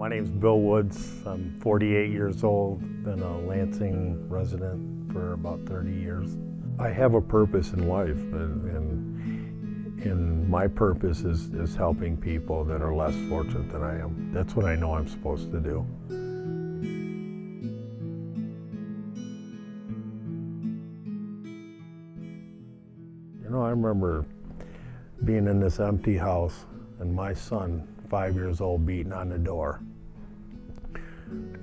My name's Bill Woods. I'm 48 years old, been a Lansing resident for about 30 years. I have a purpose in life, and my purpose is helping people that are less fortunate than I am. That's what I know I'm supposed to do. You know, I remember being in this empty house and my son, 5 years old, beating on the door.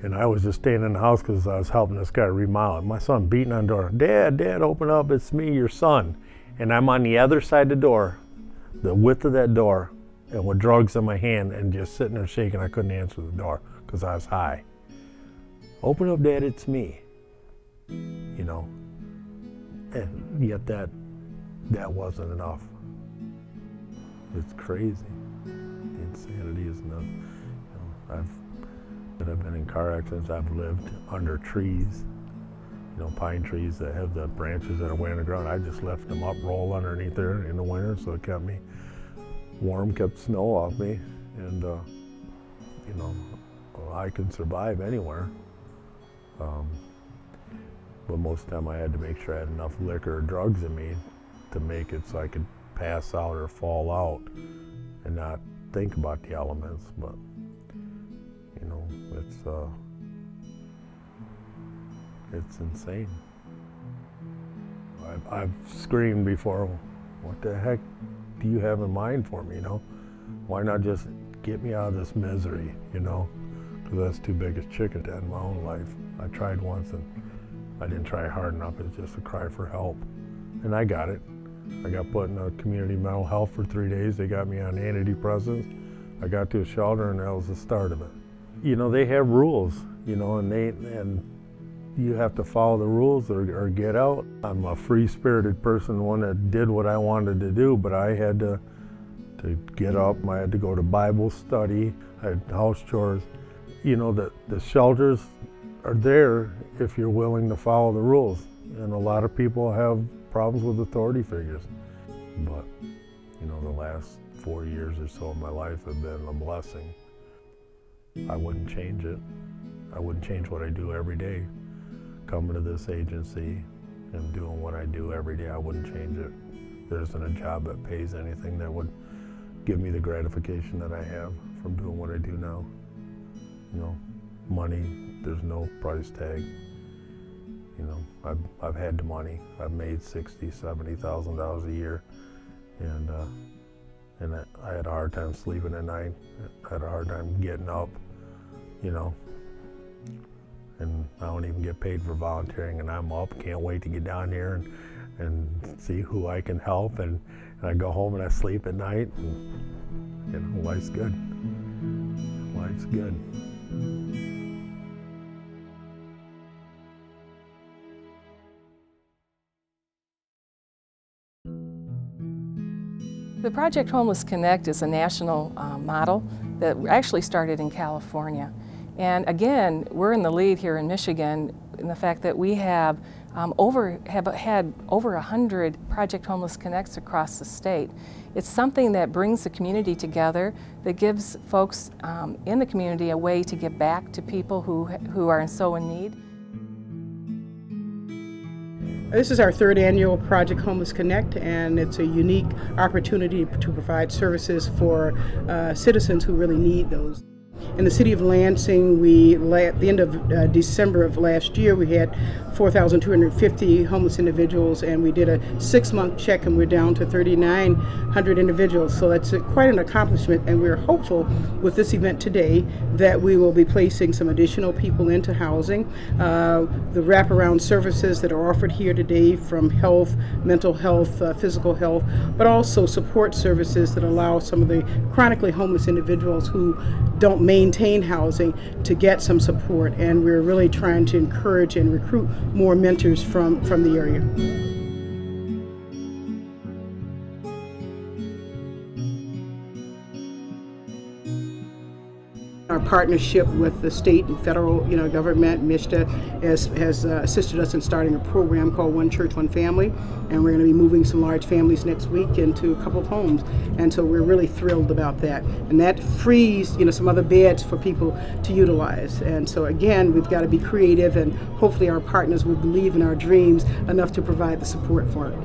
And I was just staying in the house because I was helping this guy remodel it. My son beating on the door. Dad, open up, it's me, your son. And I'm on the other side of the door, the width of that door, and with drugs in my hand and just sitting there shaking. I couldn't answer the door because I was high. Open up, Dad, it's me. You know, and yet that wasn't enough. It's crazy. The insanity is enough. You know, I've been in car accidents. I've lived under trees, you know, pine trees that have the branches that are way on the ground. I just left them up, roll underneath there in the winter, so it kept me warm, kept snow off me, and you know, I can survive anywhere. But most of the time I had to make sure I had enough liquor or drugs in me to make it so I could pass out or fall out and not think about the elements. But you know, it's insane. I've screamed before, what the heck do you have in mind for me, you know? Why not just get me out of this misery, you know? Because that's too big a chicken to end my own life. I tried once and I didn't try hard enough. It's just a cry for help. And I got it. I got put in a community mental health for 3 days. They got me on antidepressants. I got to a shelter and that was the start of it. You know, they have rules, you know, and you have to follow the rules or get out. I'm a free-spirited person, one that did what I wanted to do, but I had to get up. I had to go to Bible study. I had house chores. You know, the shelters are there if you're willing to follow the rules. And a lot of people have problems with authority figures. But, you know, the last 4 years or so of my life have been a blessing. I wouldn't change it. I wouldn't change what I do every day. Coming to this agency and doing what I do every day, I wouldn't change it. There isn't a job that pays anything that would give me the gratification that I have from doing what I do now. You know, money, there's no price tag. You know, I've had the money. I've made $60,000, $70,000 a year, and I had a hard time sleeping at night. I had a hard time getting up, you know. And I don't even get paid for volunteering, and I'm up, can't wait to get down here and see who I can help, and I go home and I sleep at night, and you know, life's good. Life's good. The Project Homeless Connect is a national model that actually started in California. And again, we're in the lead here in Michigan in the fact that we have had over 100 Project Homeless Connects across the state. It's something that brings the community together, that gives folks in the community a way to give back to people who are so in need. This is our third annual Project Homeless Connect, and it's a unique opportunity to provide services for citizens who really need those. In the city of Lansing, at the end of December of last year, we had 4,250 homeless individuals, and we did a 6-month check, and we're down to 3,900 individuals. So that's quite an accomplishment, and we're hopeful with this event today that we will be placing some additional people into housing. The wraparound services that are offered here today, from health, mental health, physical health, but also support services that allow some of the chronically homeless individuals who don't maintain housing to get some support, and we're really trying to encourage and recruit more mentors from the area. Our partnership with the state and federal government, MISTA, has assisted us in starting a program called One Church, One Family, and we're going to be moving some large families next week into a couple of homes, and so we're really thrilled about that. And that frees some other beds for people to utilize. And so again, we've got to be creative, and hopefully our partners will believe in our dreams enough to provide the support for it.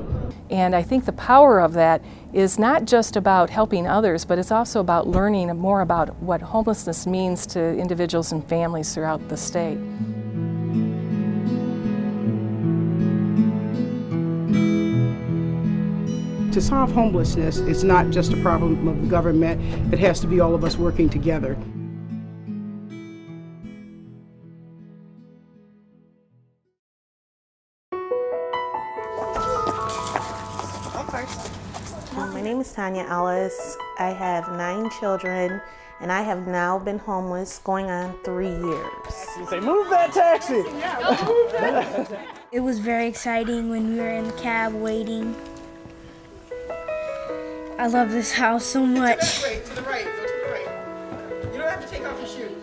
And I think the power of that is not just about helping others, but it's also about learning more about what homelessness means to individuals and families throughout the state. To solve homelessness, it's not just a problem of the government, it has to be all of us working together. My name is Tanya Ellis. I have 9 children, and I have now been homeless going on 3 years. Say, move that taxi! It was very exciting when we were in the cab waiting. I love this house so much. To the right, go to the right. You don't have to take off your shoes.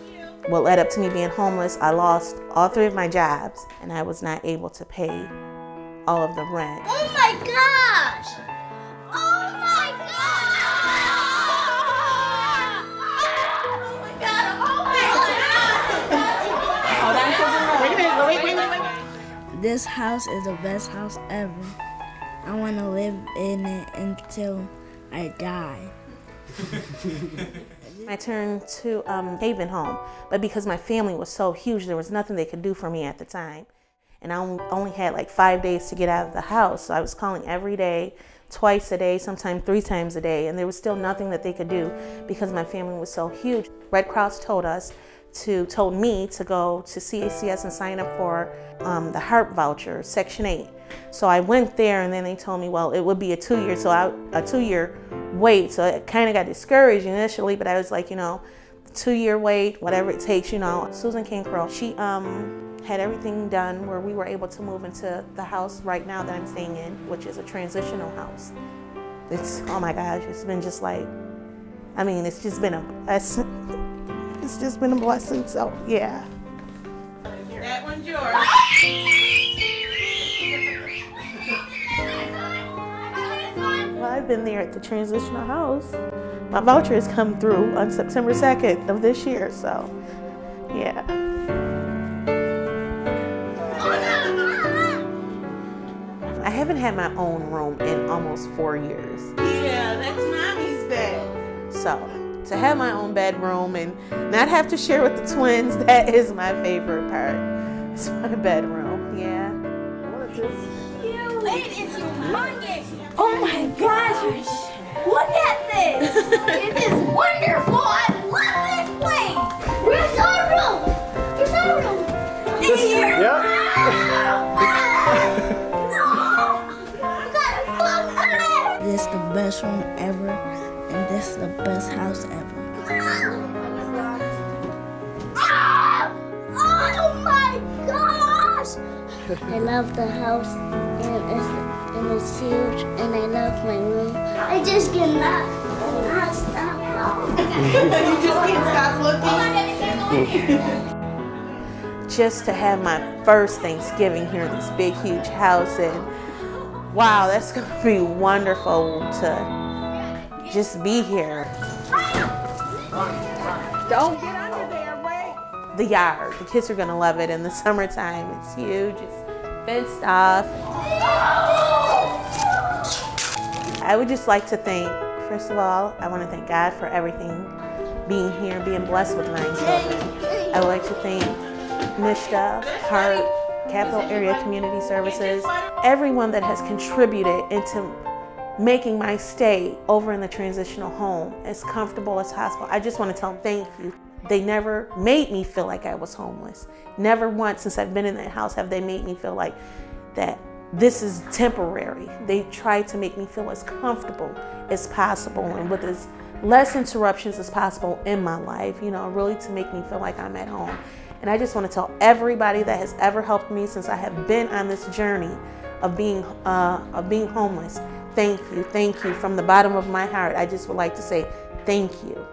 What led up to me being homeless, I lost all 3 of my jobs, and I was not able to pay all of the rent. Oh my gosh! Oh my god! Oh my god! Oh my god! Wait. This house is the best house ever. I want to live in it until I die. I turned to Paving Home, but because my family was so huge, there was nothing they could do for me at the time. And I only had like 5 days to get out of the house, so I was calling every day, twice a day, sometimes 3 times a day, and there was still nothing that they could do because my family was so huge. Red Cross told me to go to CACS and sign up for the HARP voucher, Section 8. So I went there, and then they told me, well, it would be a 2-year wait. So it kind of got discouraged initially, but I was like, 2-year wait, whatever it takes, Susan Cancro, she had everything done where we were able to move into the house right now that I'm staying in, which is a transitional house. It's, oh my gosh, it's been just like, it's just been a blessing, so yeah. That one's yours. Well, I've been there at the transitional house. My voucher has come through on September 2nd of this year, so yeah. I haven't had my own room in almost 4 years. Yeah, that's Mommy's bed. So to have my own bedroom and not have to share with the twins, that is my favorite part. It's my bedroom, yeah. It is humongous. Oh my gosh! Look at this! It is wonderful! I love this place! Where's our room? Where's our room? In here! Yep. This is the best room ever, and this is the best house ever. Oh my gosh! I love the house, and it's huge, and I love my room. I just cannot stop. You just can't stop looking. Just to have my first Thanksgiving here in this big, huge house, and wow, that's going to be wonderful to just be here. Don't get under there, wait. The yard, the kids are going to love it in the summertime. It's huge, it's fenced off. I would just like to thank, first of all, I want to thank God for everything, being here, being blessed with 9 children. I would like to thank MISTA, HARP, Capital Area Community Services, everyone that has contributed into making my stay over in the transitional home as comfortable as possible. I just want to tell them thank you. They never made me feel like I was homeless. Never once since I've been in that house have they made me feel like that this is temporary. They tried to make me feel as comfortable as possible and with as less interruptions as possible in my life, really to make me feel like I'm at home. And I just want to tell everybody that has ever helped me since I have been on this journey of being homeless, thank you from the bottom of my heart. I just would like to say thank you.